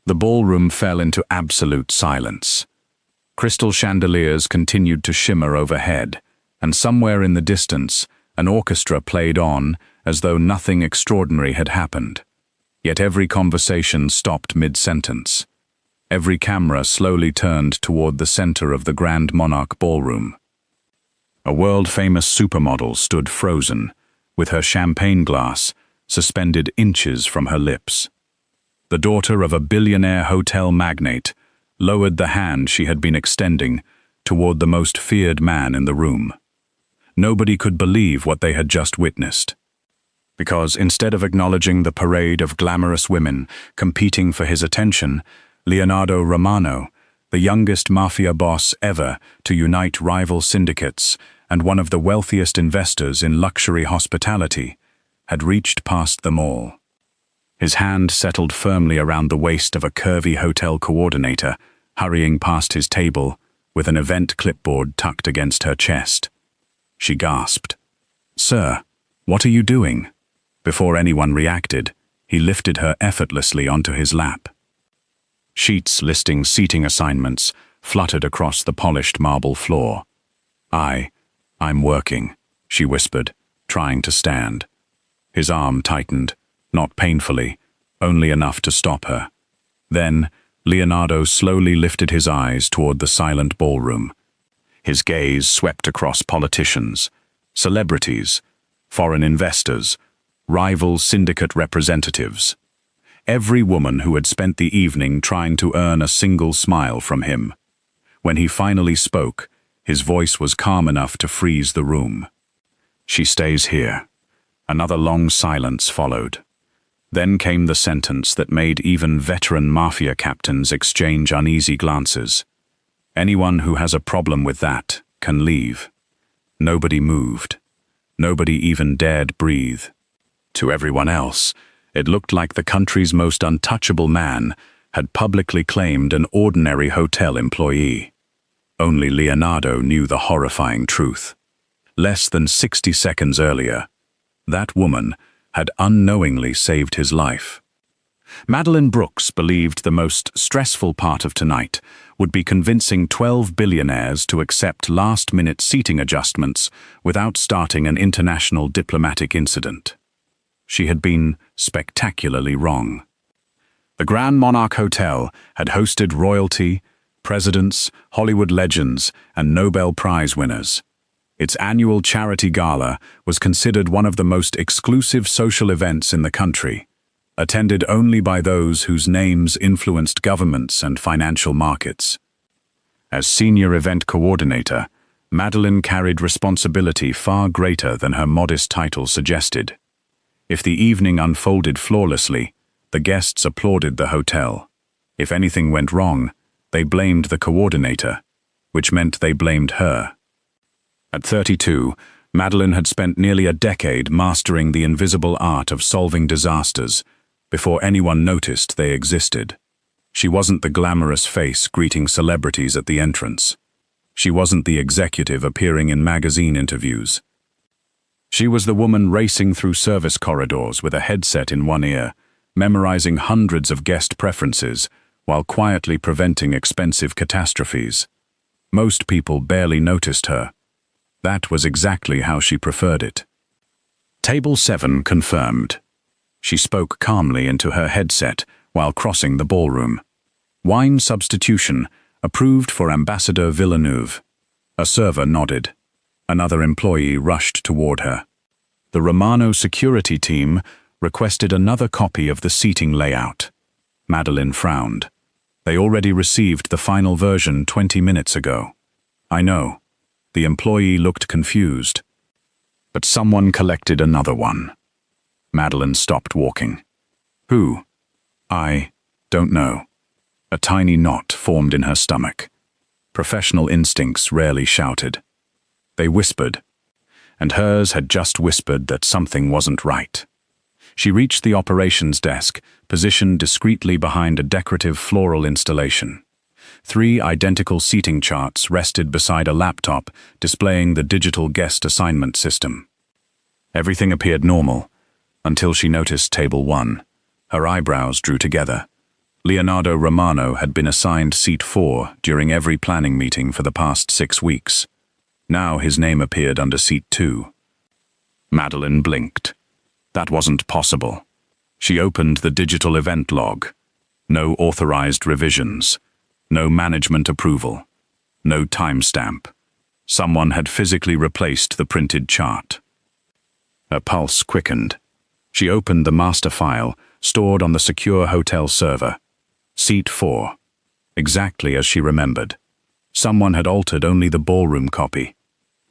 The ballroom fell into absolute silence. Crystal chandeliers continued to shimmer overhead, and somewhere in the distance, an orchestra played on as though nothing extraordinary had happened. Yet every conversation stopped mid-sentence. Every camera slowly turned toward the center of the Grand Monarch Ballroom. A world-famous supermodel stood frozen, with her champagne glass suspended inches from her lips. The daughter of a billionaire hotel magnate lowered the hand she had been extending toward the most feared man in the room. Nobody could believe what they had just witnessed. Because instead of acknowledging the parade of glamorous women competing for his attention, Leonardo Romano, the youngest mafia boss ever to unite rival syndicates and one of the wealthiest investors in luxury hospitality, had reached past them all. His hand settled firmly around the waist of a curvy hotel coordinator, hurrying past his table with an event clipboard tucked against her chest. She gasped. "Sir, what are you doing?" Before anyone reacted, he lifted her effortlessly onto his lap. Sheets listing seating assignments fluttered across the polished marble floor. I'm working," she whispered, trying to stand. His arm tightened, not painfully, only enough to stop her. Then, Leonardo slowly lifted his eyes toward the silent ballroom. His gaze swept across politicians, celebrities, foreign investors, rival syndicate representatives. Every woman who had spent the evening trying to earn a single smile from him. When he finally spoke, his voice was calm enough to freeze the room. "She stays here." Another long silence followed. Then came the sentence that made even veteran mafia captains exchange uneasy glances. "Anyone who has a problem with that can leave." Nobody moved. Nobody even dared breathe. To everyone else, it looked like the country's most untouchable man had publicly claimed an ordinary hotel employee. Only Leonardo knew the horrifying truth. Less than 60 seconds earlier, that woman had unknowingly saved his life. Madeline Brooks believed the most stressful part of tonight would be convincing 12 billionaires to accept last-minute seating adjustments without starting an international diplomatic incident. She had been spectacularly wrong. The Grand Monarch Hotel had hosted royalty, presidents, Hollywood legends, and Nobel Prize winners. Its annual charity gala was considered one of the most exclusive social events in the country, attended only by those whose names influenced governments and financial markets. As senior event coordinator, Madeline carried responsibility far greater than her modest title suggested. If the evening unfolded flawlessly, the guests applauded the hotel. If anything went wrong, they blamed the coordinator, which meant they blamed her. At 32, Madeline had spent nearly a decade mastering the invisible art of solving disasters before anyone noticed they existed. She wasn't the glamorous face greeting celebrities at the entrance. She wasn't the executive appearing in magazine interviews. She was the woman racing through service corridors with a headset in one ear, memorizing hundreds of guest preferences while quietly preventing expensive catastrophes. Most people barely noticed her. That was exactly how she preferred it. Table 7 confirmed. She spoke calmly into her headset while crossing the ballroom. Wine substitution, approved for Ambassador Villeneuve. A server nodded. Another employee rushed toward her. The Romano security team requested another copy of the seating layout. Madeline frowned. They already received the final version 20 minutes ago. "I know." The employee looked confused. "But someone collected another one." Madeline stopped walking. "Who?" "I don't know." A tiny knot formed in her stomach. Professional instincts rarely shouted. They whispered, and hers had just whispered that something wasn't right. She reached the operations desk, positioned discreetly behind a decorative floral installation. 3 identical seating charts rested beside a laptop displaying the digital guest assignment system. Everything appeared normal, until she noticed table 1. Her eyebrows drew together. Leonardo Romano had been assigned seat 4 during every planning meeting for the past 6 weeks. Now his name appeared under seat 2. Madeline blinked. That wasn't possible. She opened the digital event log. No authorized revisions. No management approval. No timestamp. Someone had physically replaced the printed chart. Her pulse quickened. She opened the master file, stored on the secure hotel server. Seat 4. Exactly as she remembered. Someone had altered only the ballroom copy.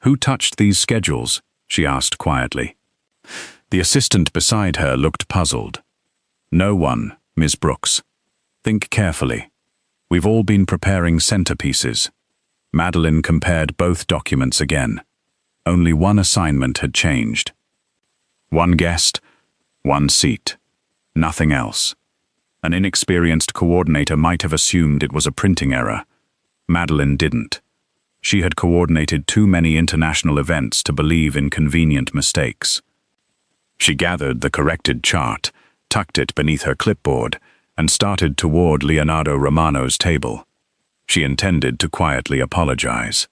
Who touched these schedules? She asked quietly. The assistant beside her looked puzzled. No one, Ms. Brooks. Think carefully. We've all been preparing centerpieces. Madeline compared both documents again. Only one assignment had changed. One guest, one seat. Nothing else. An inexperienced coordinator might have assumed it was a printing error. Madeline didn't. She had coordinated too many international events to believe in convenient mistakes. She gathered the corrected chart, tucked it beneath her clipboard, and started toward Leonardo Romano's table. She intended to quietly apologize.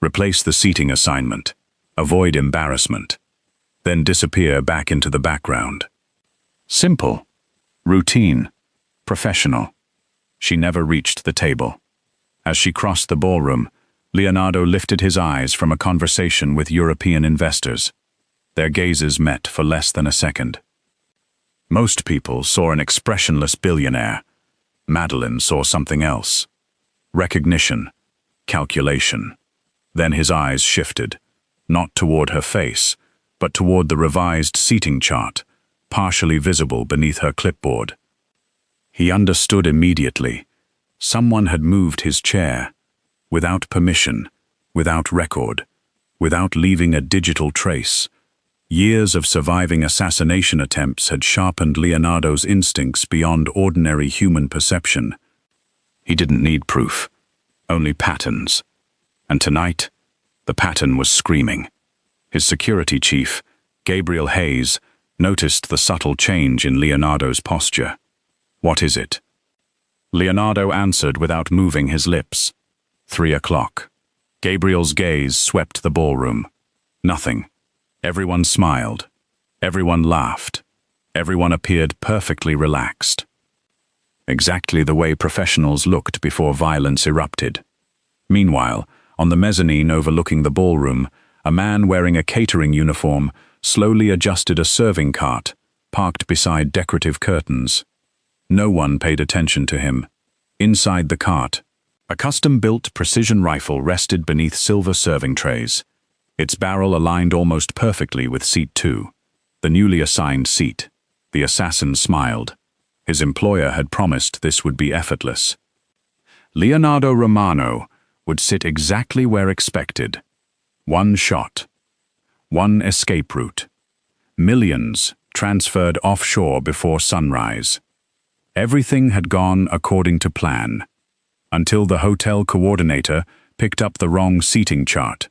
Replace the seating assignment. Avoid embarrassment. Then disappear back into the background. Simple. Routine. Professional. She never reached the table. As she crossed the ballroom, Leonardo lifted his eyes from a conversation with European investors. Their gazes met for less than a second. Most people saw an expressionless billionaire. Madeline saw something else. Recognition. Calculation. Then his eyes shifted, not toward her face, but toward the revised seating chart, partially visible beneath her clipboard. He understood immediately. Someone had moved his chair, without permission, without record, without leaving a digital trace. Years of surviving assassination attempts had sharpened Leonardo's instincts beyond ordinary human perception. He didn't need proof, only patterns. And tonight, the pattern was screaming. His security chief, Gabriel Hayes, noticed the subtle change in Leonardo's posture. What is it? Leonardo answered without moving his lips. 3 o'clock. Gabriel's gaze swept the ballroom. Nothing. Everyone smiled. Everyone laughed. Everyone appeared perfectly relaxed. Exactly the way professionals looked before violence erupted. Meanwhile, on the mezzanine overlooking the ballroom, a man wearing a catering uniform slowly adjusted a serving cart, parked beside decorative curtains. No one paid attention to him. Inside the cart, a custom-built precision rifle rested beneath silver serving trays. Its barrel aligned almost perfectly with seat 2, the newly assigned seat. The assassin smiled. His employer had promised this would be effortless. Leonardo Romano would sit exactly where expected. One shot. One escape route. Millions transferred offshore before sunrise. Everything had gone according to plan, until the hotel coordinator picked up the wrong seating chart.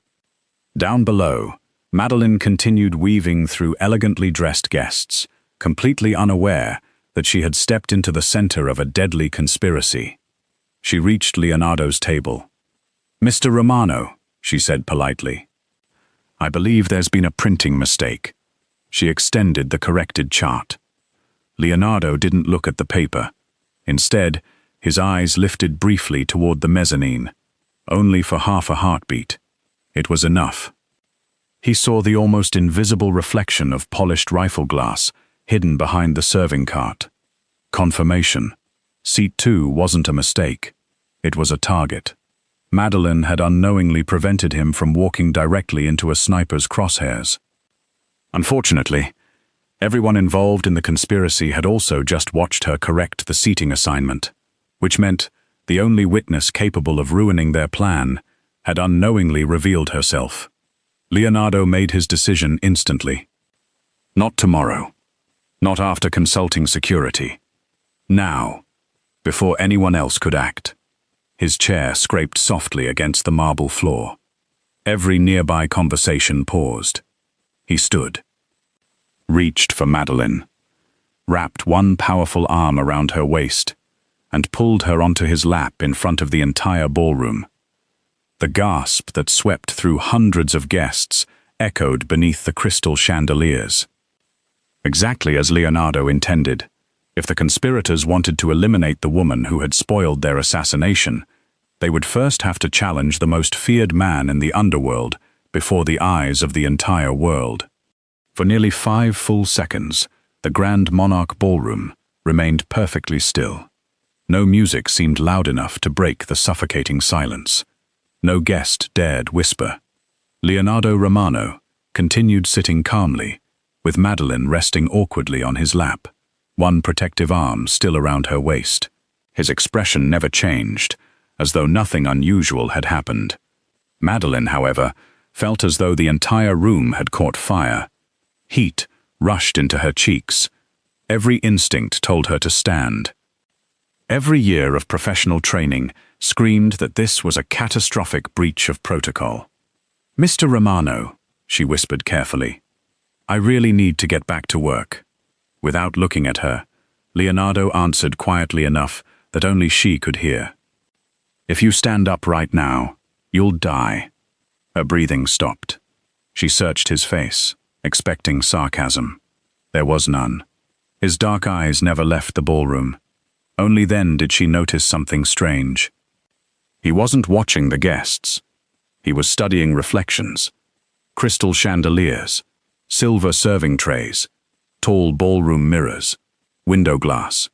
Down below, Madeline continued weaving through elegantly dressed guests, completely unaware that she had stepped into the center of a deadly conspiracy. She reached Leonardo's table. "Mr. Romano," she said politely. "I believe there's been a printing mistake." She extended the corrected chart. Leonardo didn't look at the paper. Instead, his eyes lifted briefly toward the mezzanine, only for half a heartbeat. It was enough. He saw the almost invisible reflection of polished rifle glass hidden behind the serving cart. Confirmation. Seat 2 wasn't a mistake. It was a target. Madeline had unknowingly prevented him from walking directly into a sniper's crosshairs. Unfortunately, everyone involved in the conspiracy had also just watched her correct the seating assignment, which meant the only witness capable of ruining their plan had unknowingly revealed herself. Leonardo made his decision instantly. Not tomorrow. Not after consulting security. Now, before anyone else could act. His chair scraped softly against the marble floor. Every nearby conversation paused. He stood. Reached for Madeline. Wrapped one powerful arm around her waist. and pulled her onto his lap in front of the entire ballroom. The gasp that swept through hundreds of guests echoed beneath the crystal chandeliers. Exactly as Leonardo intended. If the conspirators wanted to eliminate the woman who had spoiled their assassination, they would first have to challenge the most feared man in the underworld before the eyes of the entire world. For nearly 5 full seconds, the Grand Monarch Ballroom remained perfectly still. No music seemed loud enough to break the suffocating silence. No guest dared whisper. Leonardo Romano continued sitting calmly, with Madeline resting awkwardly on his lap, one protective arm still around her waist. His expression never changed, as though nothing unusual had happened. Madeline, however, felt as though the entire room had caught fire. Heat rushed into her cheeks. Every instinct told her to stand. Every year of professional training screamed that this was a catastrophic breach of protocol. "Mr. Romano," she whispered carefully, "I really need to get back to work." Without looking at her, Leonardo answered quietly enough that only she could hear. "If you stand up right now, you'll die." Her breathing stopped. She searched his face, expecting sarcasm. There was none. His dark eyes never left the ballroom. Only then did she notice something strange. He wasn't watching the guests. He was studying reflections. Crystal chandeliers, silver serving trays, tall ballroom mirrors, window glass,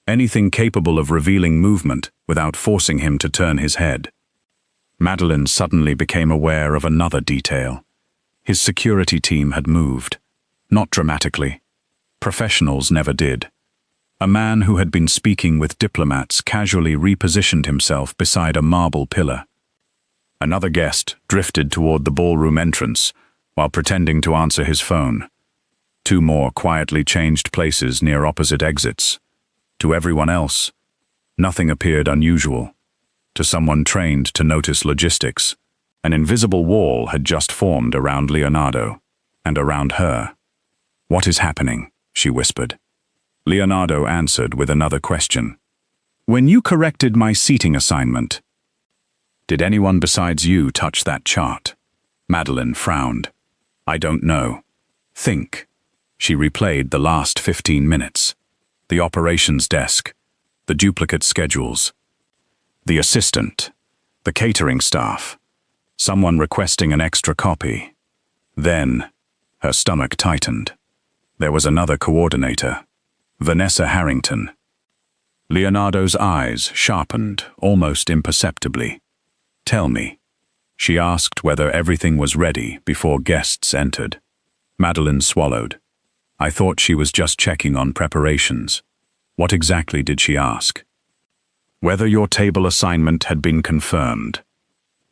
anything capable of revealing movement without forcing him to turn his head. Madeline suddenly became aware of another detail. His security team had moved. Not dramatically. Professionals never did. A man who had been speaking with diplomats casually repositioned himself beside a marble pillar. Another guest drifted toward the ballroom entrance while pretending to answer his phone. 2 more quietly changed places near opposite exits. To everyone else, nothing appeared unusual. To someone trained to notice logistics, an invisible wall had just formed around Leonardo and around her. "What is happening?" she whispered. Leonardo answered with another question. "When you corrected my seating assignment, did anyone besides you touch that chart?" Madeline frowned. "I don't know." "Think." She replayed the last 15 minutes. The operations desk, the duplicate schedules, the assistant, the catering staff, someone requesting an extra copy. Then, her stomach tightened. There was another coordinator, Vanessa Harrington. Leonardo's eyes sharpened almost imperceptibly. "Tell me." She asked whether everything was ready before guests entered. Madeline swallowed. "I thought she was just checking on preparations." What exactly did she ask? "Whether your table assignment had been confirmed."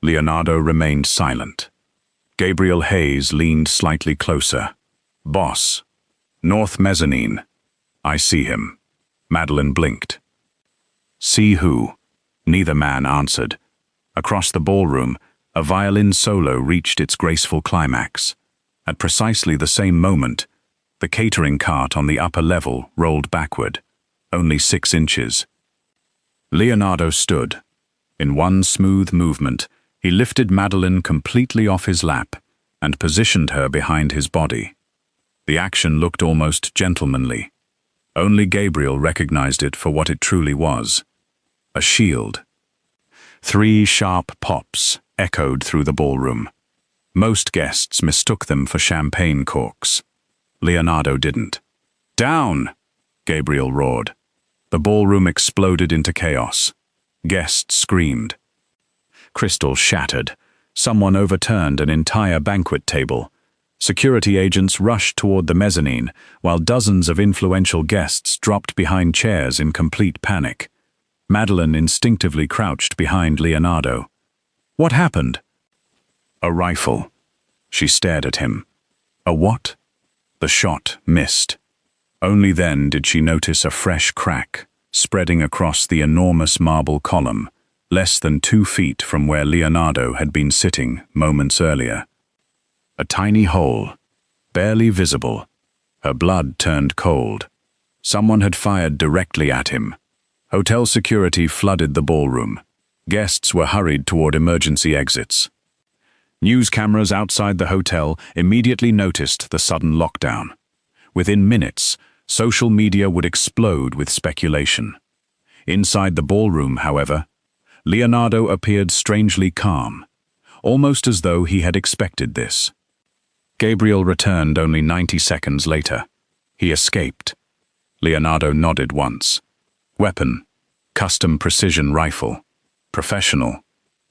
Leonardo remained silent. Gabriel Hayes leaned slightly closer. "Boss. North mezzanine. I see him." Madeline blinked. "See who?" Neither man answered. Across the ballroom, a violin solo reached its graceful climax. At precisely the same moment, the catering cart on the upper level rolled backward, only 6 inches. Leonardo stood. In one smooth movement, he lifted Madeline completely off his lap and positioned her behind his body. The action looked almost gentlemanly. Only Gabriel recognized it for what it truly was. A shield. 3 sharp pops echoed through the ballroom. Most guests mistook them for champagne corks. Leonardo didn't. "Down!" Gabriel roared. The ballroom exploded into chaos. Guests screamed. Crystal shattered. Someone overturned an entire banquet table. Security agents rushed toward the mezzanine, while dozens of influential guests dropped behind chairs in complete panic. Madeline instinctively crouched behind Leonardo. "What happened?" "A rifle." She stared at him. "A what?" The shot missed. Only then did she notice a fresh crack spreading across the enormous marble column, less than 2 feet from where Leonardo had been sitting moments earlier. A tiny hole, barely visible. Her blood turned cold. Someone had fired directly at him. Hotel security flooded the ballroom. Guests were hurried toward emergency exits. News cameras outside the hotel immediately noticed the sudden lockdown. Within minutes, social media would explode with speculation. Inside the ballroom, however, Leonardo appeared strangely calm, almost as though he had expected this. Gabriel returned only 90 seconds later. He escaped. Leonardo nodded once. Weapon, custom precision rifle. Professional.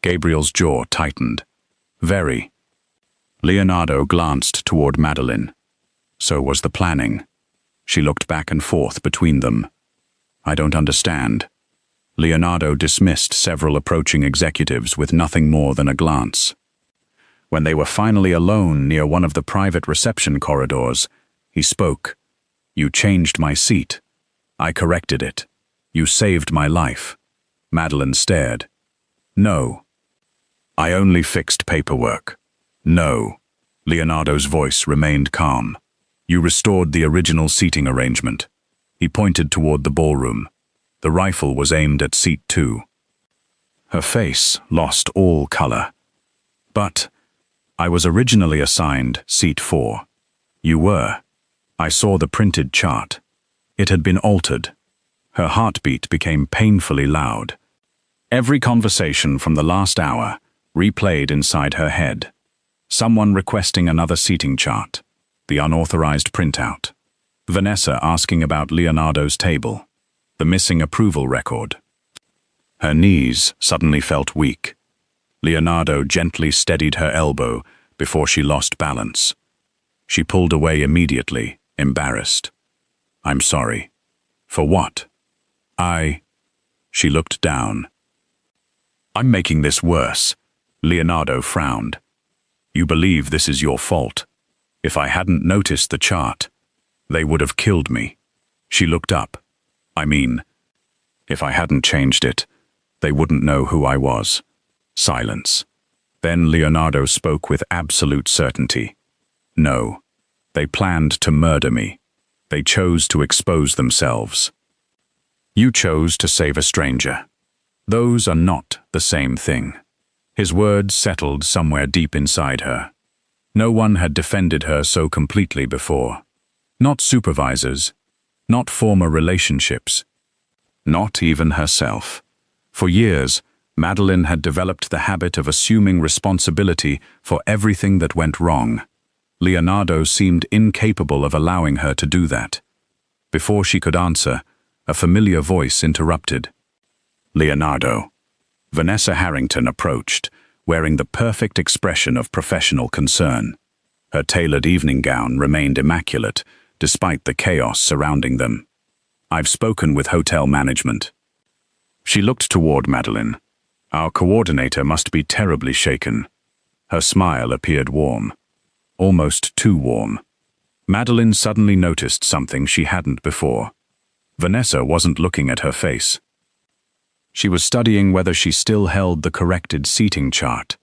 Gabriel's jaw tightened. Very. Leonardo glanced toward Madeline. So was the planning. She looked back and forth between them. I don't understand. Leonardo dismissed several approaching executives with nothing more than a glance. When they were finally alone near one of the private reception corridors, he spoke. You changed my seat. I corrected it. You saved my life. Madeline stared. No. I only fixed paperwork. No. Leonardo's voice remained calm. You restored the original seating arrangement. He pointed toward the ballroom. The rifle was aimed at seat 2. Her face lost all color. But I was originally assigned seat 4. You were. I saw the printed chart. It had been altered. Her heartbeat became painfully loud. Every conversation from the last hour replayed inside her head. Someone requesting another seating chart. The unauthorized printout. Vanessa asking about Leonardo's table. The missing approval record. Her knees suddenly felt weak. Leonardo gently steadied her elbow before she lost balance. She pulled away immediately, embarrassed. I'm sorry. For what? She looked down. I'm making this worse. Leonardo frowned. You believe this is your fault. If I hadn't noticed the chart, they would have killed me. She looked up. I mean, if I hadn't changed it, they wouldn't know who I was. Silence. Then Leonardo spoke with absolute certainty. No. They planned to murder me. They chose to expose themselves. You chose to save a stranger. Those are not the same thing. His words settled somewhere deep inside her. No one had defended her so completely before. Not supervisors. Not former relationships. Not even herself. For years, Madeline had developed the habit of assuming responsibility for everything that went wrong. Leonardo seemed incapable of allowing her to do that. Before she could answer, a familiar voice interrupted. Leonardo. Vanessa Harrington approached, wearing the perfect expression of professional concern. Her tailored evening gown remained immaculate, despite the chaos surrounding them. I've spoken with hotel management. She looked toward Madeline. Our coordinator must be terribly shaken. Her smile appeared warm. Almost too warm. Madeline suddenly noticed something she hadn't before. Vanessa wasn't looking at her face. She was studying whether she still held the corrected seating chart,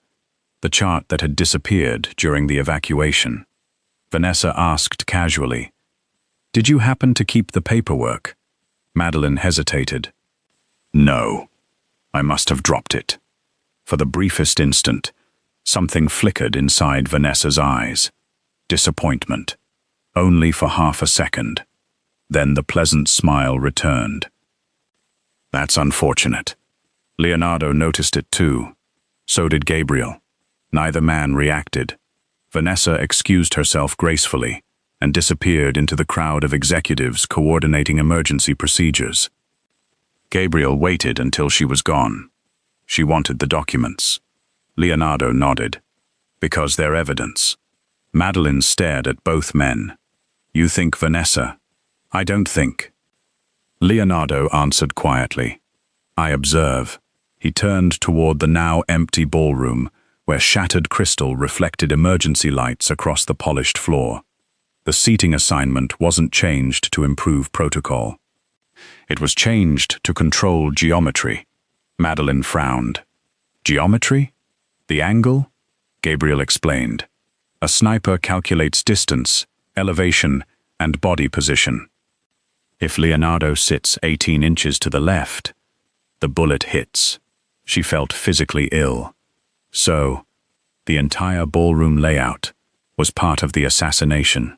the chart that had disappeared during the evacuation. Vanessa asked casually, "Did you happen to keep the paperwork?" Madeline hesitated. No. I must have dropped it. For the briefest instant, something flickered inside Vanessa's eyes. Disappointment. Only for half a second. Then the pleasant smile returned. That's unfortunate. Leonardo noticed it too. So did Gabriel. Neither man reacted. Vanessa excused herself gracefully and disappeared into the crowd of executives coordinating emergency procedures. Gabriel waited until she was gone. She wanted the documents. Leonardo nodded. Because they're evidence. Madeline stared at both men. You think Vanessa? I don't think. Leonardo answered quietly. I observe. He turned toward the now empty ballroom, where shattered crystal reflected emergency lights across the polished floor. The seating assignment wasn't changed to improve protocol. It was changed to control geometry. Madeline frowned. Geometry? The angle? Gabriel explained. A sniper calculates distance, elevation, and body position. If Leonardo sits 18 inches to the left, the bullet hits. She felt physically ill. So, the entire ballroom layout was part of the assassination.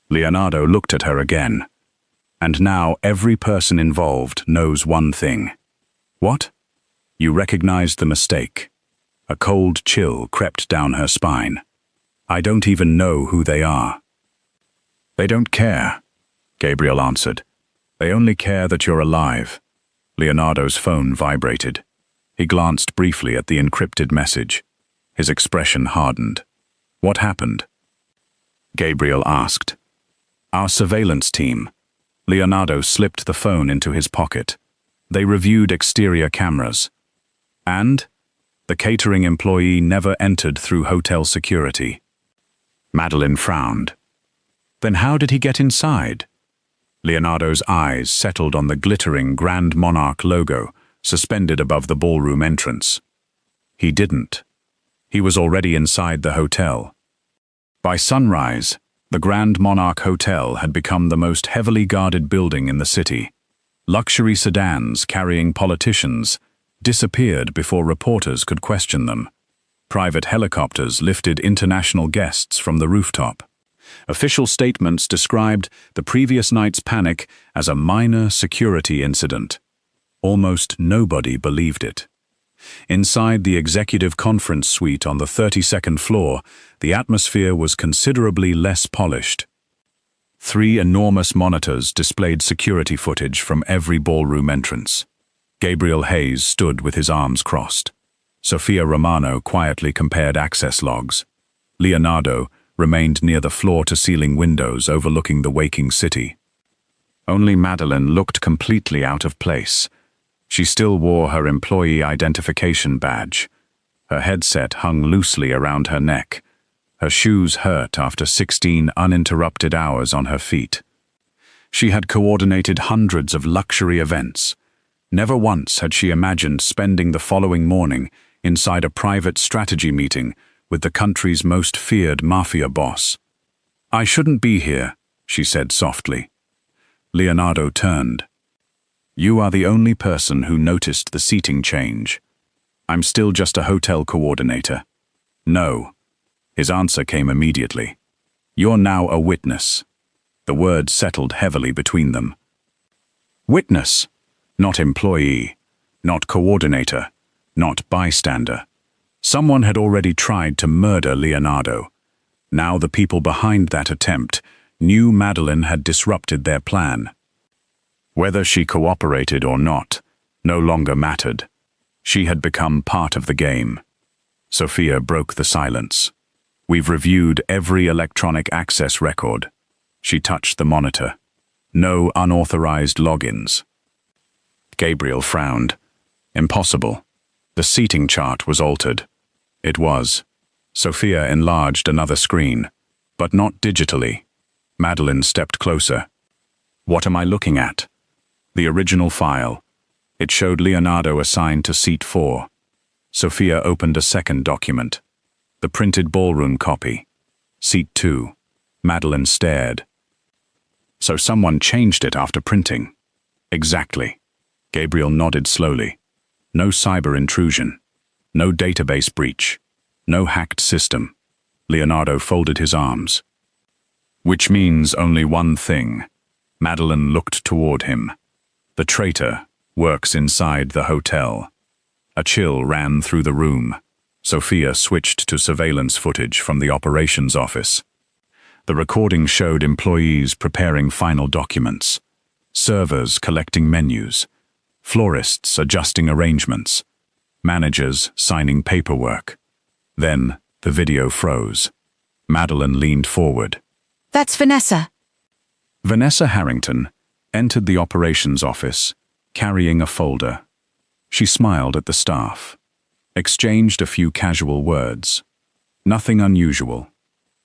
Leonardo looked at her again. And now every person involved knows one thing. What? You recognized the mistake. A cold chill crept down her spine. I don't even know who they are. They don't care, Gabriel answered. They only care that you're alive. Leonardo's phone vibrated. He glanced briefly at the encrypted message. His expression hardened. What happened? Gabriel asked. Our surveillance team. Leonardo slipped the phone into his pocket. They reviewed exterior cameras. And? The catering employee never entered through hotel security. Madeline frowned. Then how did he get inside? Leonardo's eyes settled on the glittering Grand Monarch logo suspended above the ballroom entrance. He didn't. He was already inside the hotel. By sunrise, the Grand Monarch Hotel had become the most heavily guarded building in the city. Luxury sedans carrying politicians disappeared before reporters could question them. Private helicopters lifted international guests from the rooftop. Official statements described the previous night's panic as a minor security incident. Almost nobody believed it. Inside the executive conference suite on the 32nd floor, the atmosphere was considerably less polished. 3 enormous monitors displayed security footage from every ballroom entrance. Gabriel Hayes stood with his arms crossed. Sophia Romano quietly compared access logs. Leonardo remained near the floor-to-ceiling windows overlooking the waking city. Only Madeline looked completely out of place. She still wore her employee identification badge. Her headset hung loosely around her neck. Her shoes hurt after 16 uninterrupted hours on her feet. She had coordinated hundreds of luxury events. Never once had she imagined spending the following morning inside a private strategy meeting with the country's most feared mafia boss. I shouldn't be here, she said softly. Leonardo turned. You are the only person who noticed the seating change. I'm still just a hotel coordinator. No. His answer came immediately. You're now a witness. The word settled heavily between them. Witness, not employee, not coordinator, not bystander. Someone had already tried to murder Leonardo. Now the people behind that attempt knew Madeline had disrupted their plan. Whether she cooperated or not no longer mattered. She had become part of the game. Sophia broke the silence. We've reviewed every electronic access record. She touched the monitor. No unauthorized logins. Gabriel frowned. Impossible. The seating chart was altered. It was. Sophia enlarged another screen, but not digitally. Madeline stepped closer. What am I looking at? The original file. It showed Leonardo assigned to seat 4. Sophia opened a second document. The printed ballroom copy. Seat 2. Madeline stared. So someone changed it after printing. Exactly. Gabriel nodded slowly. No cyber intrusion. No database breach. No hacked system. Leonardo folded his arms. Which means only one thing. Madeline looked toward him. The traitor works inside the hotel. A chill ran through the room. Sophia switched to surveillance footage from the operations office. The recording showed employees preparing final documents, servers collecting menus, florists adjusting arrangements, managers signing paperwork. Then the video froze. Madeline leaned forward. That's Vanessa. Vanessa Harrington entered the operations office, carrying a folder. She smiled at the staff, exchanged a few casual words. Nothing unusual.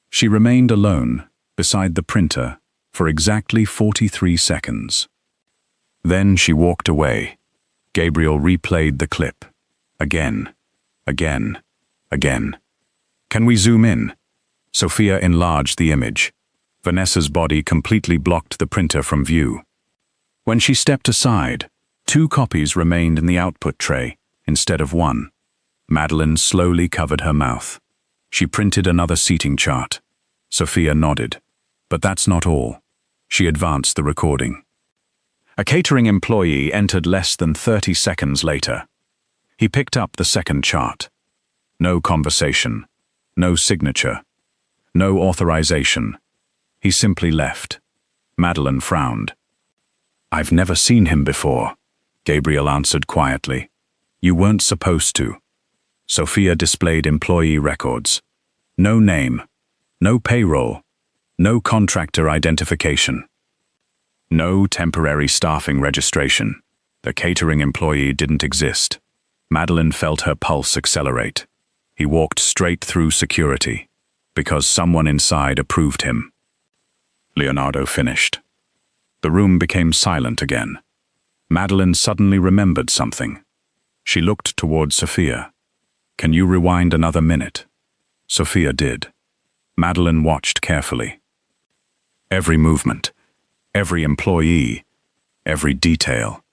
She remained alone beside the printer for exactly 43 seconds. Then she walked away. Gabriel replayed the clip. Again, again, again. Can we zoom in? Sophia enlarged the image. Vanessa's body completely blocked the printer from view. When she stepped aside, 2 copies remained in the output tray instead of 1. Madeline slowly covered her mouth. She printed another seating chart. Sophia nodded. But that's not all. She advanced the recording. A catering employee entered less than 30 seconds later. He picked up the second chart. No conversation, no signature, no authorization. He simply left. Madeline frowned. "I've never seen him before," Gabriel answered quietly. "You weren't supposed to." Sophia displayed employee records. No name, no payroll, no contractor identification. No temporary staffing registration. The catering employee didn't exist. Madeline felt her pulse accelerate. He walked straight through security, because someone inside approved him. Leonardo finished. The room became silent again. Madeline suddenly remembered something. She looked toward Sophia. "Can you rewind another minute?" Sophia did. Madeline watched carefully. Every movement, every employee, every detail.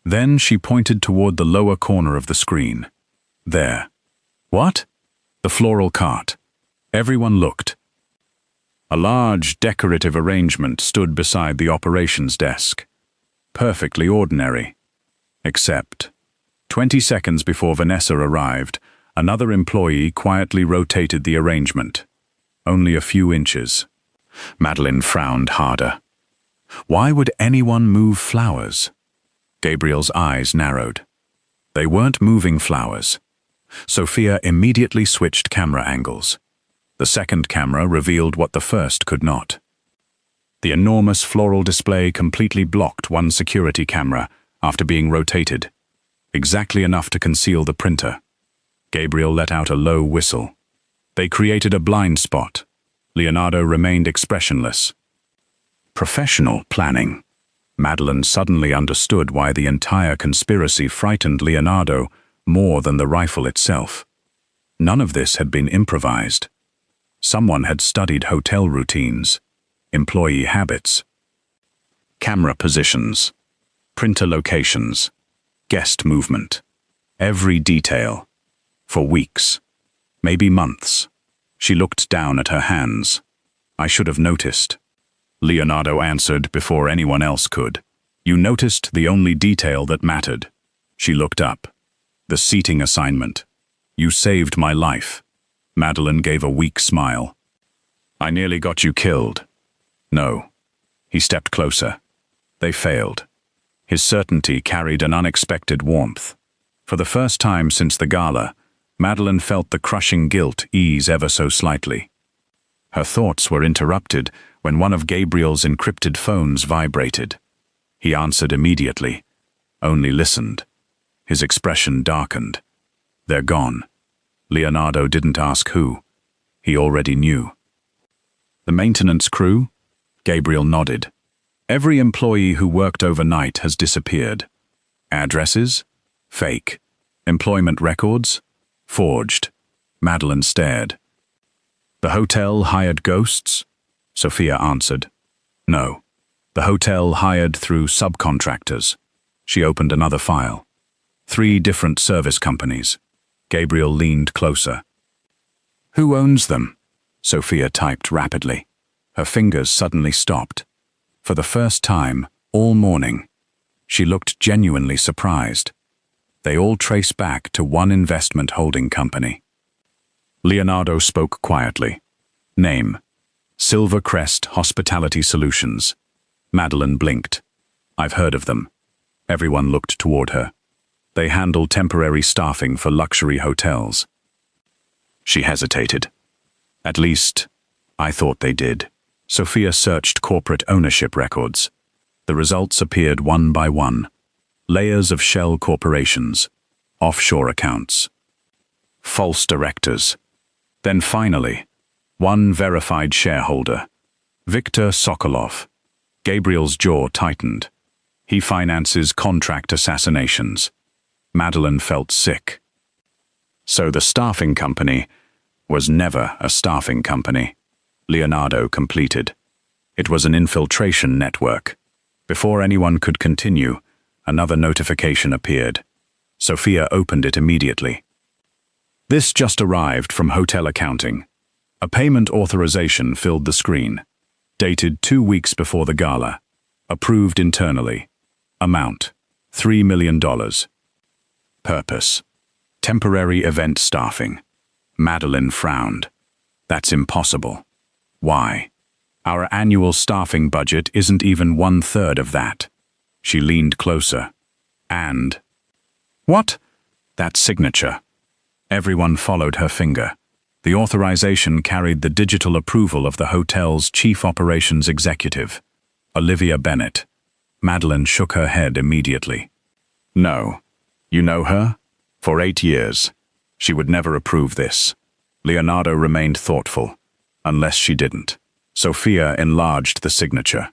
Then she pointed toward the lower corner of the screen. There. What? The floral cart. Everyone looked. A large, decorative arrangement stood beside the operations desk. Perfectly ordinary. Except, 20 seconds before Vanessa arrived, another employee quietly rotated the arrangement. Only a few inches. Madeline frowned harder. Why would anyone move flowers? Gabriel's eyes narrowed. They weren't moving flowers. Sophia immediately switched camera angles. The second camera revealed what the first could not. The enormous floral display completely blocked one security camera after being rotated, exactly enough to conceal the printer. Gabriel let out a low whistle. They created a blind spot. Leonardo remained expressionless. Professional planning. Madeline suddenly understood why the entire conspiracy frightened Leonardo more than the rifle itself. None of this had been improvised. Someone had studied hotel routines, employee habits, camera positions, printer locations, guest movement, every detail. For weeks, maybe months. She looked down at her hands. "I should have noticed." Leonardo answered before anyone else could. "You noticed the only detail that mattered." She looked up. "The seating assignment. You saved my life." Madeline gave a weak smile. "I nearly got you killed." "No." He stepped closer. They failed. His certainty carried an unexpected warmth. For the first time since the gala, Madeline felt the crushing guilt ease ever so slightly. Her thoughts were interrupted when one of Gabriel's encrypted phones vibrated. He answered immediately, only listened. His expression darkened. "They're gone." Leonardo didn't ask who. He already knew. "The maintenance crew?" Gabriel nodded. "Every employee who worked overnight has disappeared. Addresses? Fake. Employment records? Forged." Madeline stared. "The hotel hired ghosts?" Sophia answered. "No. The hotel hired through subcontractors." She opened another file. 3 different service companies. Gabriel leaned closer. "Who owns them?" Sophia typed rapidly. Her fingers suddenly stopped. For the first time, all morning, she looked genuinely surprised. They all trace back to one investment holding company. Leonardo spoke quietly. "Name: Silver Crest Hospitality Solutions." Madeline blinked. "I've heard of them." Everyone looked toward her. "They handle temporary staffing for luxury hotels." She hesitated. "At least, I thought they did." Sophia searched corporate ownership records. The results appeared one by one. Layers of shell corporations, offshore accounts, false directors. Then finally, one verified shareholder, Viktor Sokolov. Gabriel's jaw tightened. He finances contract assassinations. Madeline felt sick. So the staffing company was never a staffing company. Leonardo completed. It was an infiltration network. Before anyone could continue, another notification appeared. Sophia opened it immediately. This just arrived from hotel accounting. A payment authorization filled the screen. Dated 2 weeks before the gala. Approved internally. Amount: $3 million. Purpose: temporary event staffing. Madeline frowned. That's impossible. Why? Our annual staffing budget isn't even 1/3 of that. She leaned closer. And... What? That signature. Everyone followed her finger. The authorization carried the digital approval of the hotel's chief operations executive, Olivia Bennett. Madeline shook her head immediately. No. You know her? For 8 years. She would never approve this. Leonardo remained thoughtful. Unless she didn't. Sophia enlarged the signature.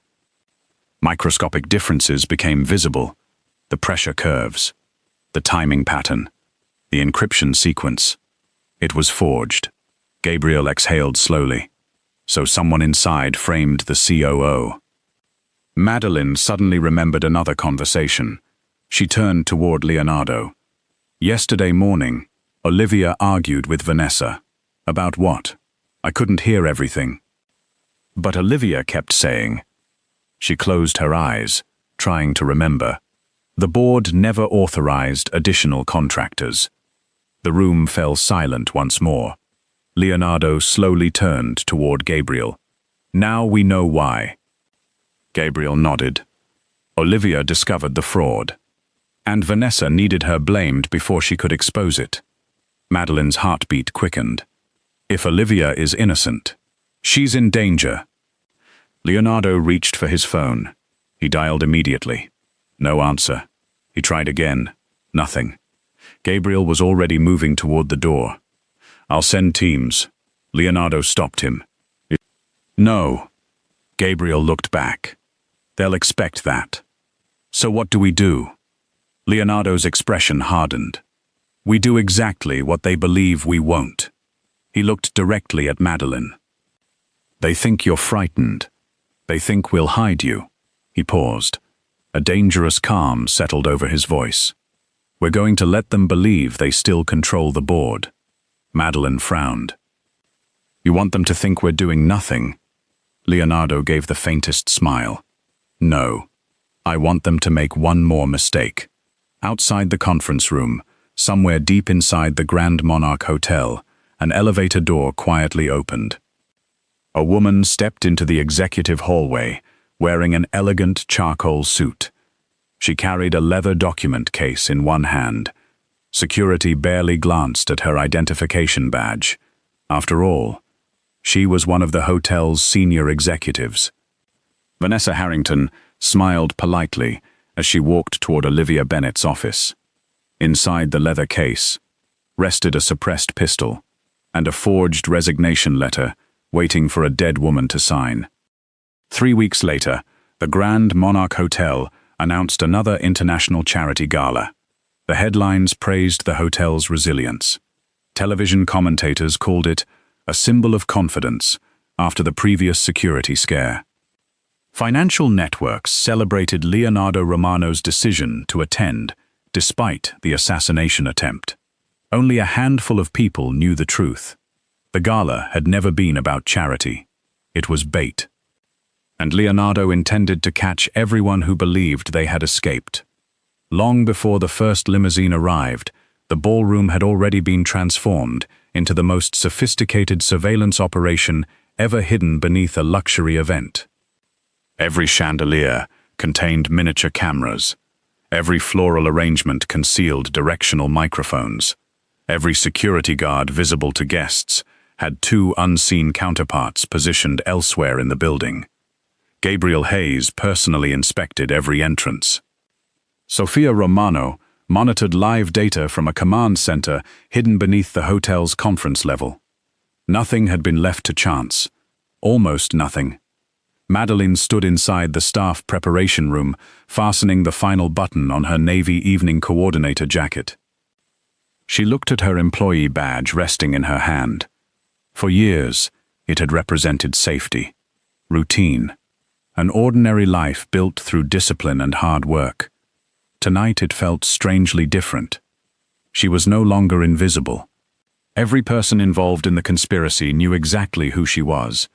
Microscopic differences became visible. The pressure curves. The timing pattern. The encryption sequence. It was forged. Gabriel exhaled slowly. So someone inside framed the COO. Madeline suddenly remembered another conversation. She turned toward Leonardo. Yesterday morning, Olivia argued with Vanessa. About what? I couldn't hear everything. But Olivia kept saying. She closed her eyes, trying to remember. The board never authorized additional contractors. The room fell silent once more. Leonardo slowly turned toward Gabriel. Now we know why. Gabriel nodded. Olivia discovered the fraud. And Vanessa needed her blamed before she could expose it. Madeline's heartbeat quickened. If Olivia is innocent, she's in danger. Leonardo reached for his phone. He dialed immediately. No answer. He tried again. Nothing. Gabriel was already moving toward the door. I'll send teams. Leonardo stopped him. No. Gabriel looked back. They'll expect that. So what do we do? Leonardo's expression hardened. We do exactly what they believe we won't. He looked directly at Madeline. They think you're frightened. They think we'll hide you. He paused. A dangerous calm settled over his voice. We're going to let them believe they still control the board. Madeline frowned. You want them to think we're doing nothing? Leonardo gave the faintest smile. No. I want them to make one more mistake. Outside the conference room, somewhere deep inside the Grand Monarch Hotel, an elevator door quietly opened. A woman stepped into the executive hallway, wearing an elegant charcoal suit. She carried a leather document case in one hand. Security barely glanced at her identification badge. After all, she was one of the hotel's senior executives. Vanessa Harrington smiled politely as she walked toward Olivia Bennett's office. Inside the leather case rested a suppressed pistol and a forged resignation letter waiting for a dead woman to sign. 3 weeks later, the Grand Monarch Hotel announced another international charity gala. The headlines praised the hotel's resilience. Television commentators called it a symbol of confidence after the previous security scare. Financial networks celebrated Leonardo Romano's decision to attend, despite the assassination attempt. Only a handful of people knew the truth. The gala had never been about charity. It was bait. And Leonardo intended to catch everyone who believed they had escaped. Long before the first limousine arrived, the ballroom had already been transformed into the most sophisticated surveillance operation ever hidden beneath a luxury event. Every chandelier contained miniature cameras. Every floral arrangement concealed directional microphones. Every security guard visible to guests had 2 unseen counterparts positioned elsewhere in the building. Gabriel Hayes personally inspected every entrance. Sophia Romano monitored live data from a command center hidden beneath the hotel's conference level. Nothing had been left to chance. Almost nothing. Madeline stood inside the staff preparation room, fastening the final button on her Navy evening coordinator jacket. She looked at her employee badge resting in her hand. For years, it had represented safety, routine. An ordinary life built through discipline and hard work. Tonight it felt strangely different. She was no longer invisible. Every person involved in the conspiracy knew exactly who she was.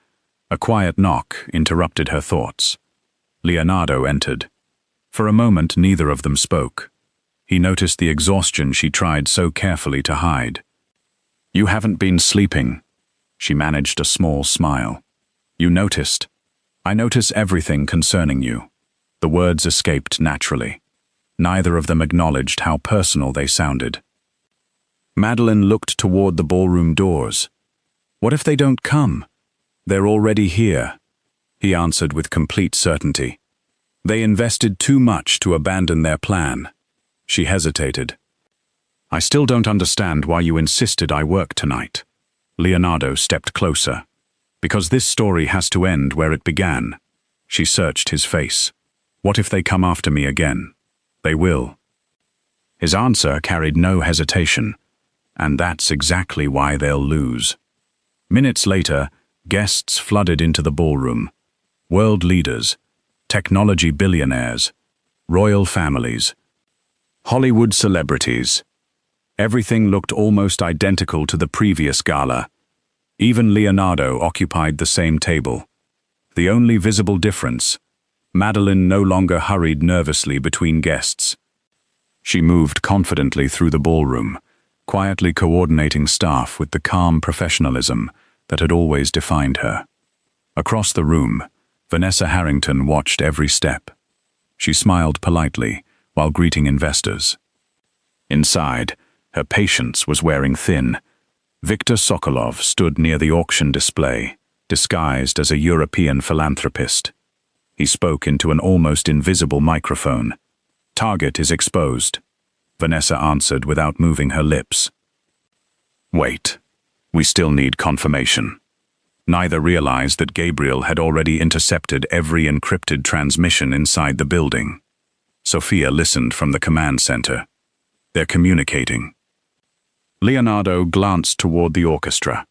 A quiet knock interrupted her thoughts. Leonardo entered. For a moment, neither of them spoke. He noticed the exhaustion she tried so carefully to hide. "You haven't been sleeping." She managed a small smile. "You noticed. I notice everything concerning you." The words escaped naturally. Neither of them acknowledged how personal they sounded. Madeline looked toward the ballroom doors. "What if they don't come?" "They're already here," he answered with complete certainty. "They invested too much to abandon their plan." She hesitated. "I still don't understand why you insisted I work tonight." Leonardo stepped closer. "Because this story has to end where it began." She searched his face. "What if they come after me again?" "They will." His answer carried no hesitation. "And that's exactly why they'll lose." Minutes later, guests flooded into the ballroom. World leaders, technology billionaires, royal families, Hollywood celebrities. Everything looked almost identical to the previous gala. Even Leonardo occupied the same table. The only visible difference, Madeline no longer hurried nervously between guests. She moved confidently through the ballroom, quietly coordinating staff with the calm professionalism that had always defined her. Across the room, Vanessa Harrington watched every step. She smiled politely while greeting investors. Inside, her patience was wearing thin. Viktor Sokolov stood near the auction display, disguised as a European philanthropist. He spoke into an almost invisible microphone. "Target is exposed," Vanessa answered without moving her lips. "Wait. We still need confirmation." Neither realized that Gabriel had already intercepted every encrypted transmission inside the building. Sophia listened from the command center. "They're communicating." Leonardo glanced toward the orchestra.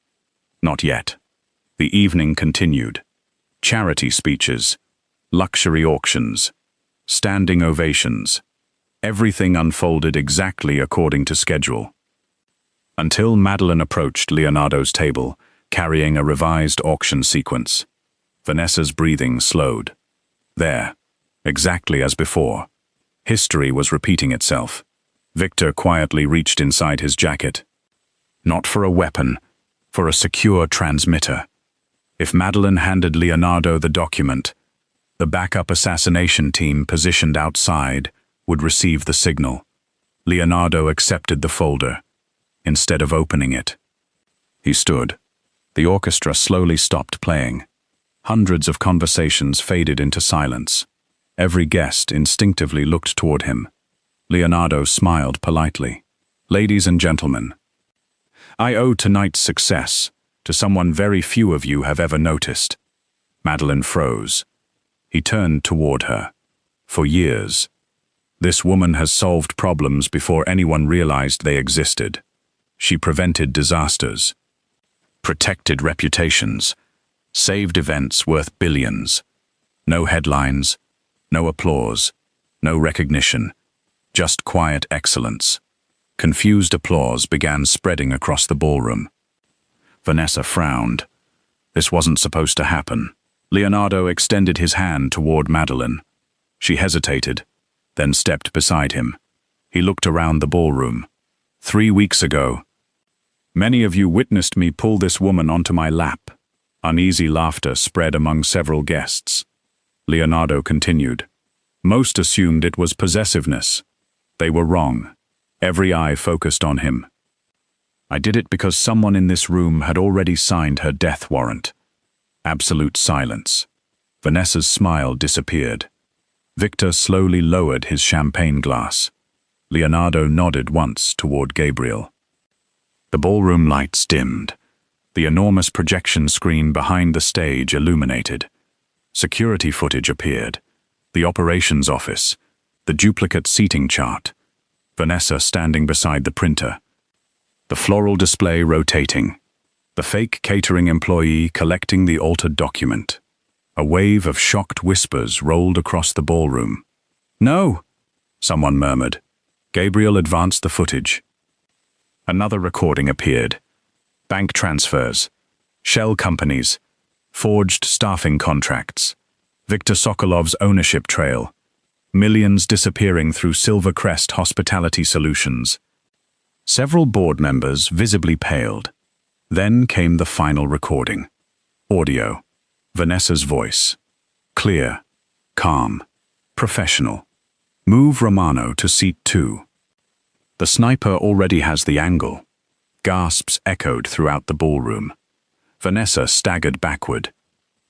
Not yet. The evening continued. Charity speeches, luxury auctions, standing ovations. Everything unfolded exactly according to schedule. Until Madeline approached Leonardo's table, carrying a revised auction sequence. Vanessa's breathing slowed. There, exactly as before. History was repeating itself. Victor quietly reached inside his jacket. Not for a weapon, for a secure transmitter. If Madeline handed Leonardo the document, the backup assassination team positioned outside would receive the signal. Leonardo accepted the folder, instead of opening it. He stood. The orchestra slowly stopped playing. Hundreds of conversations faded into silence. Every guest instinctively looked toward him. Leonardo smiled politely. "Ladies and gentlemen, I owe tonight's success to someone very few of you have ever noticed." Madeline froze. He turned toward her. "For years, this woman has solved problems before anyone realized they existed. She prevented disasters, protected reputations, saved events worth billions. No headlines, no applause, no recognition, just quiet excellence." Confused applause began spreading across the ballroom. Vanessa frowned. This wasn't supposed to happen. Leonardo extended his hand toward Madeline. She hesitated, then stepped beside him. He looked around the ballroom. 3 weeks ago, many of you witnessed me pull this woman onto my lap. Uneasy laughter spread among several guests. Leonardo continued. Most assumed it was possessiveness. They were wrong. Every eye focused on him. I did it because someone in this room had already signed her death warrant. Absolute silence. Vanessa's smile disappeared. Victor slowly lowered his champagne glass. Leonardo nodded once toward Gabriel. The ballroom lights dimmed. The enormous projection screen behind the stage illuminated. Security footage appeared. The operations office. The duplicate seating chart. Vanessa standing beside the printer. The floral display rotating. The fake catering employee collecting the altered document. A wave of shocked whispers rolled across the ballroom. "No!" someone murmured. Gabriel advanced the footage. Another recording appeared. Bank transfers, shell companies, forged staffing contracts, Viktor Sokolov's ownership trail, millions disappearing through Silvercrest Hospitality Solutions. Several board members visibly paled. Then came the final recording. Audio. Vanessa's voice. Clear, calm, professional. Move Romano to seat 2. The sniper already has the angle. Gasps echoed throughout the ballroom. Vanessa staggered backward.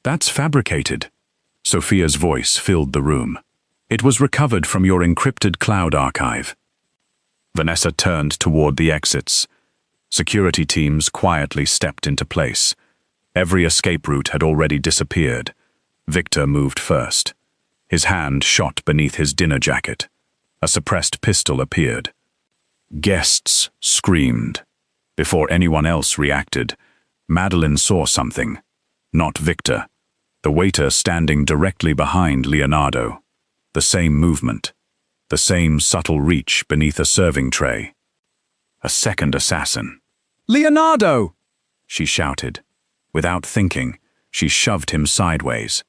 "That's fabricated." Sophia's voice filled the room. "It was recovered from your encrypted cloud archive." Vanessa turned toward the exits. Security teams quietly stepped into place. Every escape route had already disappeared. Victor moved first. His hand shot beneath his dinner jacket. A suppressed pistol appeared. Guests screamed. Before anyone else reacted, Madeline saw something. Not Victor. The waiter standing directly behind Leonardo. The same movement. The same subtle reach beneath a serving tray. A second assassin. "Leonardo!" she shouted. Without thinking, she shoved him sideways.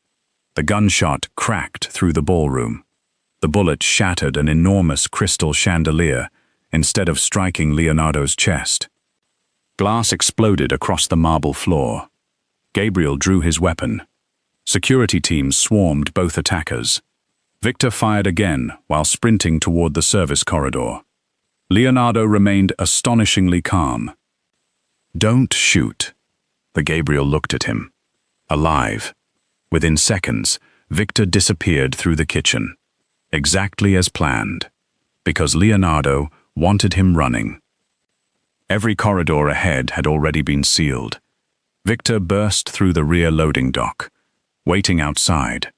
The gunshot cracked through the ballroom. The bullet shattered an enormous crystal chandelier instead of striking Leonardo's chest. Glass exploded across the marble floor. Gabriel drew his weapon. Security teams swarmed both attackers. Victor fired again while sprinting toward the service corridor. Leonardo remained astonishingly calm. "Don't shoot." The Gabriel looked at him. Alive. Within seconds, Victor disappeared through the kitchen. Exactly as planned. Because Leonardo wanted him running. Every corridor ahead had already been sealed. Victor burst through the rear loading dock. Waiting outside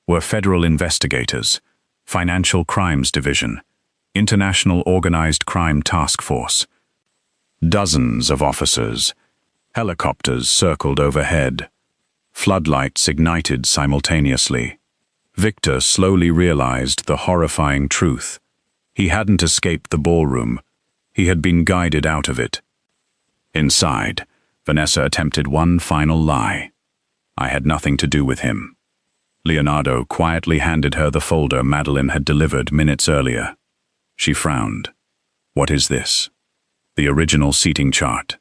were federal investigators, Financial Crimes Division, International Organized Crime Task Force. Dozens of officers. Helicopters circled overhead. Floodlights ignited simultaneously. Victor slowly realized the horrifying truth. He hadn't escaped the ballroom. He had been guided out of it. Inside, Vanessa attempted one final lie. "I had nothing to do with him." Leonardo quietly handed her the folder Madeline had delivered minutes earlier. She frowned. "What is this?" "The original seating chart."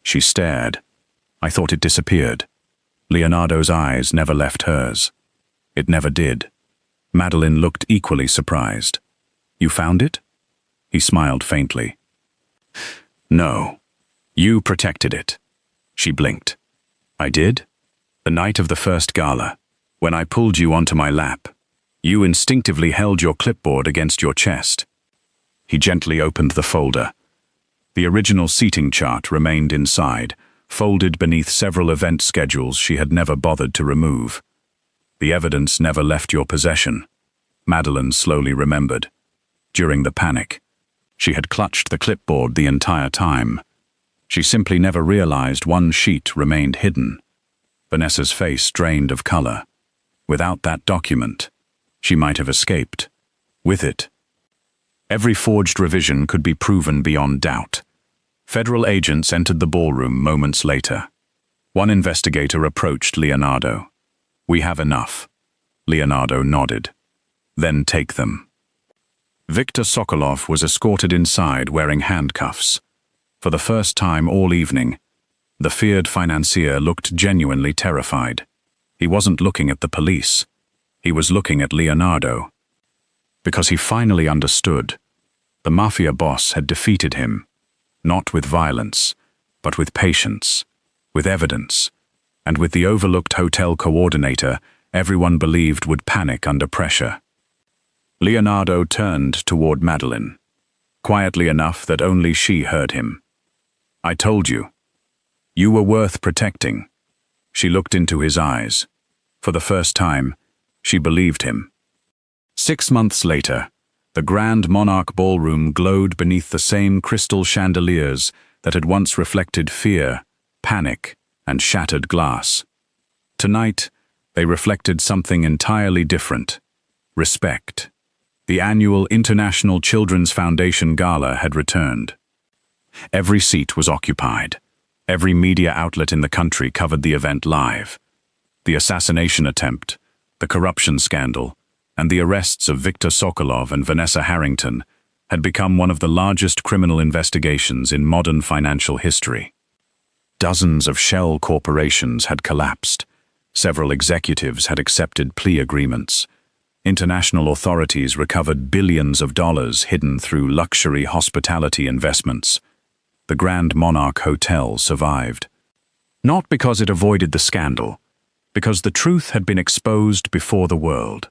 She stared. "I thought it disappeared." Leonardo's eyes never left hers. It never did. Madeline looked equally surprised. "You found it?" He smiled faintly. "No. You protected it." She blinked. "I did? The night of the first gala, when I pulled you onto my lap, you instinctively held your clipboard against your chest." He gently opened the folder. The original seating chart remained inside, folded beneath several event schedules she had never bothered to remove. "The evidence never left your possession," Madeline slowly remembered. During the panic, she had clutched the clipboard the entire time. She simply never realized one sheet remained hidden. Vanessa's face drained of color. Without that document, she might have escaped. With it, every forged revision could be proven beyond doubt. Federal agents entered the ballroom moments later. One investigator approached Leonardo. "We have enough." Leonardo nodded. "Then take them." Viktor Sokolov was escorted inside wearing handcuffs. For the first time all evening, the feared financier looked genuinely terrified. He wasn't looking at the police. He was looking at Leonardo. Because he finally understood. The Mafia Boss had defeated him, not with violence, but with patience, with evidence, and with the overlooked hotel coordinator everyone believed would panic under pressure. Leonardo turned toward Madeline, quietly enough that only she heard him. "I told you. You were worth protecting." She looked into his eyes. For the first time, she believed him. 6 months later, the Grand Monarch Ballroom glowed beneath the same crystal chandeliers that had once reflected fear, panic, and shattered glass. Tonight, They reflected something entirely different: respect. The annual International Children's Foundation Gala had returned. Every seat was occupied. Every media outlet in the country covered the event live. The assassination attempt, the corruption scandal, and the arrests of Viktor Sokolov and Vanessa Harrington had become one of the largest criminal investigations in modern financial history. Dozens of shell corporations had collapsed. Several executives had accepted plea agreements. International authorities recovered billions of dollars hidden through luxury hospitality investments. The Grand Monarch Hotel survived. Not because it avoided the scandal, because the truth had been exposed before the world.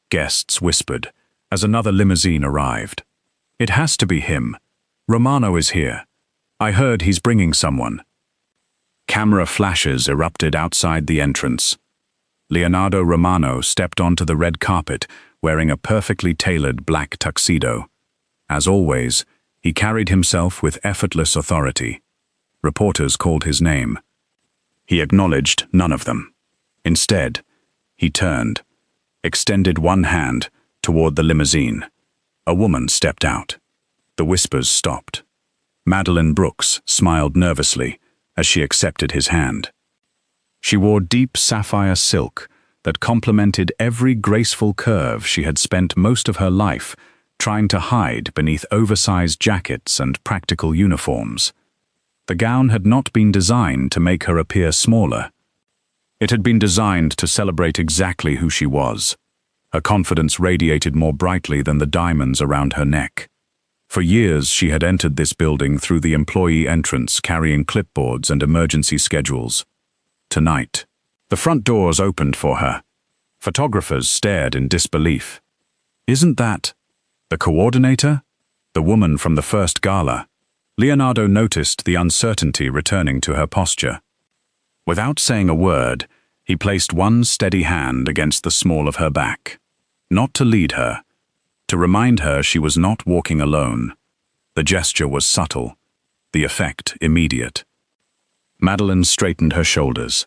Guests whispered as another limousine arrived. "It has to be him. Romano is here. I heard he's bringing someone." Camera flashes erupted outside the entrance. Leonardo Romano stepped onto the red carpet wearing a perfectly tailored black tuxedo. As always, he carried himself with effortless authority. Reporters called his name. He acknowledged none of them. Instead, he turned, extended one hand toward the limousine. A woman stepped out. The whispers stopped. Madeline Brooks smiled nervously as she accepted his hand. She wore deep sapphire silk that complemented every graceful curve she had spent most of her life trying to hide beneath oversized jackets and practical uniforms. The gown had not been designed to make her appear smaller. It had been designed to celebrate exactly who she was. Her confidence radiated more brightly than the diamonds around her neck. For years, she had entered this building through the employee entrance carrying clipboards and emergency schedules. Tonight, the front doors opened for her. Photographers stared in disbelief. "Isn't that the coordinator? The woman from the first gala?" Leonardo noticed the uncertainty returning to her posture. Without saying a word, he placed one steady hand against the small of her back. Not to lead her, to remind her she was not walking alone. The gesture was subtle, the effect immediate. Madeline straightened her shoulders.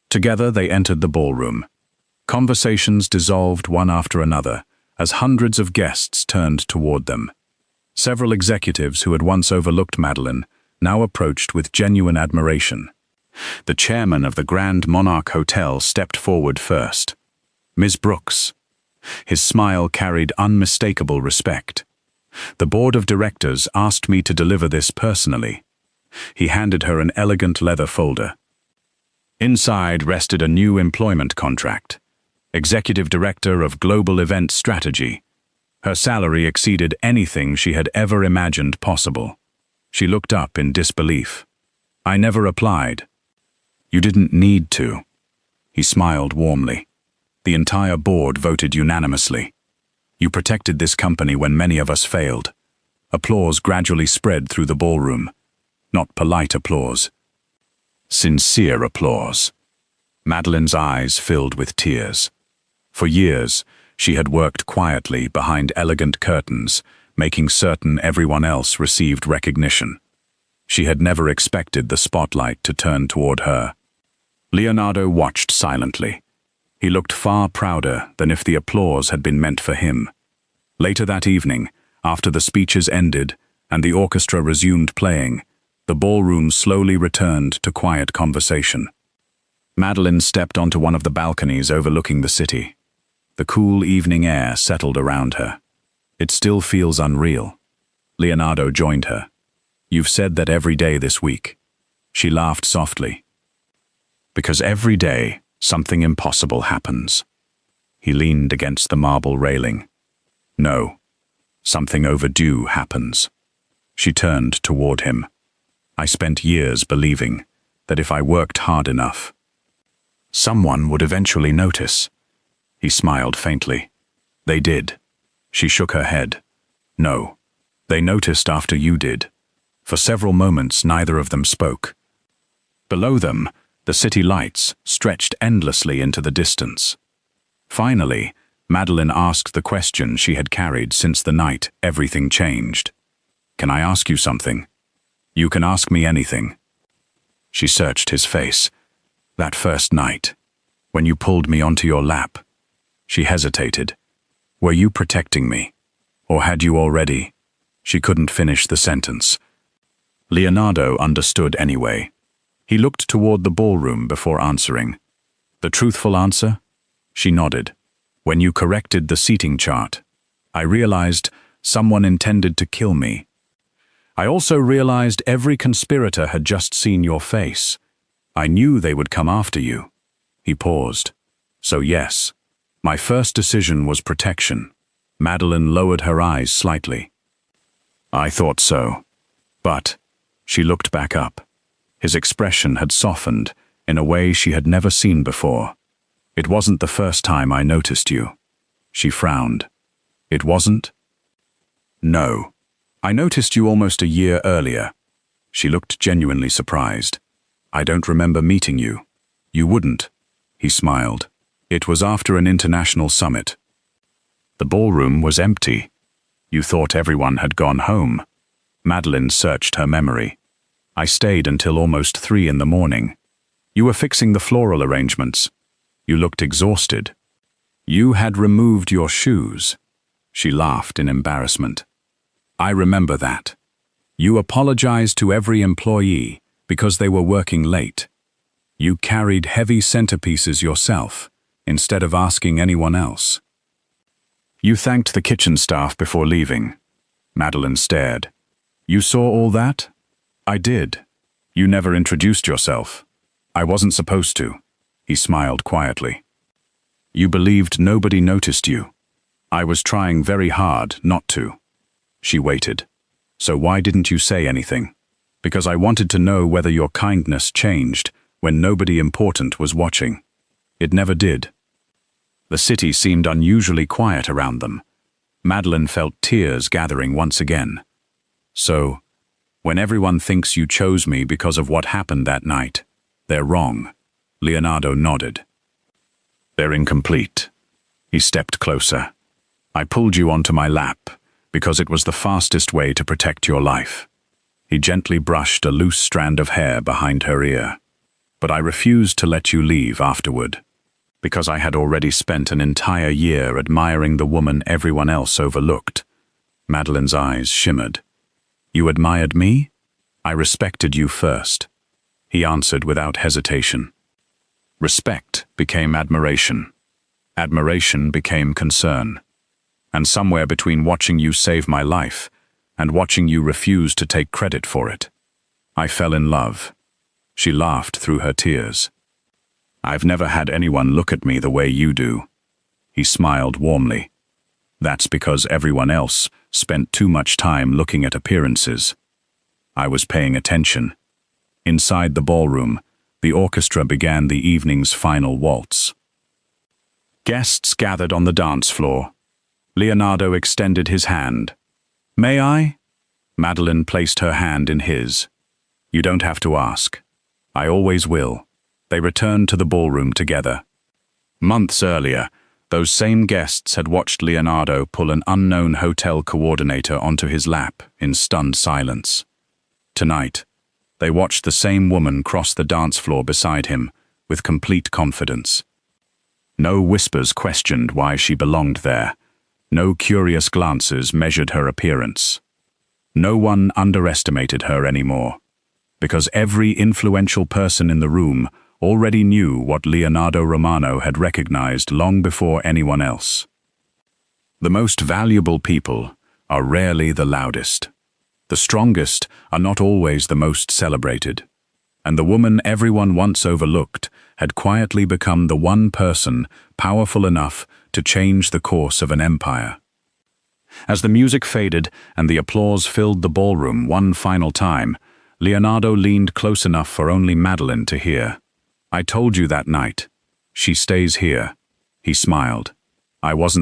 Together they entered the ballroom. Conversations dissolved one after another as hundreds of guests turned toward them. Several executives who had once overlooked Madeline now approached with genuine admiration. The chairman of the Grand Monarch Hotel stepped forward first. "Ms. Brooks." His smile carried unmistakable respect. "The board of directors asked me to deliver this personally." He handed her an elegant leather folder. Inside rested a new employment contract. Executive Director of Global Event Strategy. Her salary exceeded anything she had ever imagined possible. She looked up in disbelief. "I never applied." "You didn't need to." He smiled warmly. "The entire board voted unanimously. You protected this company when many of us failed." Applause gradually spread through the ballroom. Not polite applause. Sincere applause. Madeline's eyes filled with tears. For years, she had worked quietly behind elegant curtains, making certain everyone else received recognition. She had never expected the spotlight to turn toward her. Leonardo watched silently. He looked far prouder than if the applause had been meant for him. Later that evening, after the speeches ended and the orchestra resumed playing, the ballroom slowly returned to quiet conversation. Madeline stepped onto one of the balconies overlooking the city. The cool evening air settled around her. "It still feels unreal." Leonardo joined her. "You've said that every day this week." She laughed softly. "Because every day, something impossible happens." He leaned against the marble railing. "No, something overdue happens." She turned toward him. "I spent years believing that if I worked hard enough, someone would eventually notice." He smiled faintly. "They did." She shook her head. "No, they noticed after you did." For several moments, neither of them spoke. Below them, the city lights stretched endlessly into the distance. Finally, Madeline asked the question she had carried since the night everything changed. "Can I ask you something?" "You can ask me anything." She searched his face. "That first night, When you pulled me onto your lap. She hesitated. Were you protecting me? Or had you already? She couldn't finish the sentence. Leonardo understood anyway. He looked toward the ballroom before answering. The truthful answer? She nodded. When you corrected the seating chart, I realized someone intended to kill me. I also realized every conspirator had just seen your face. I knew they would come after you. He paused. So yes, my first decision was protection. Madeline lowered her eyes slightly. I thought so. But, she looked back up. His expression had softened in a way she had never seen before. It wasn't the first time I noticed you. She frowned. It wasn't? No. I noticed you almost a year earlier. She looked genuinely surprised. I don't remember meeting you. You wouldn't. He smiled. It was after an international summit. The ballroom was empty. You thought everyone had gone home. Madeline searched her memory. I stayed until almost 3 in the morning. You were fixing the floral arrangements. You looked exhausted. You had removed your shoes. She laughed in embarrassment. I remember that. You apologized to every employee because they were working late. You carried heavy centerpieces yourself, instead of asking anyone else. You thanked the kitchen staff before leaving. Madeline stared. You saw all that? I did. You never introduced yourself. I wasn't supposed to. He smiled quietly. You believed nobody noticed you. I was trying very hard not to. She waited. So why didn't you say anything? Because I wanted to know whether your kindness changed when nobody important was watching. It never did. The city seemed unusually quiet around them. Madeline felt tears gathering once again. So, when everyone thinks you chose me because of what happened that night, they're wrong. Leonardo nodded. They're incomplete. He stepped closer. I pulled you onto my lap because it was the fastest way to protect your life. He gently brushed a loose strand of hair behind her ear. But I refused to let you leave afterward, because I had already spent an entire year admiring the woman everyone else overlooked. Madeline's eyes shimmered. You admired me? I respected you first. He answered without hesitation. Respect became admiration. Admiration became concern. And somewhere between watching you save my life and watching you refuse to take credit for it, I fell in love. She laughed through her tears. I've never had anyone look at me the way you do. He smiled warmly. That's because everyone else spent too much time looking at appearances. I was paying attention. Inside the ballroom, the orchestra began the evening's final waltz. Guests gathered on the dance floor. Leonardo extended his hand. May I? Madeline placed her hand in his. You don't have to ask. I always will. They returned to the ballroom together. Months earlier, those same guests had watched Leonardo pull an unknown hotel coordinator onto his lap in stunned silence. Tonight, they watched the same woman cross the dance floor beside him with complete confidence. No whispers questioned why she belonged there. No curious glances measured her appearance. No one underestimated her anymore, because every influential person in the room already knew what Leonardo Romano had recognized long before anyone else. The most valuable people are rarely the loudest. The strongest are not always the most celebrated. And the woman everyone once overlooked had quietly become the one person powerful enough to change the course of an empire. As the music faded and the applause filled the ballroom one final time, Leonardo leaned close enough for only Madeline to hear. I told you that night. She stays here. He smiled. I wasn't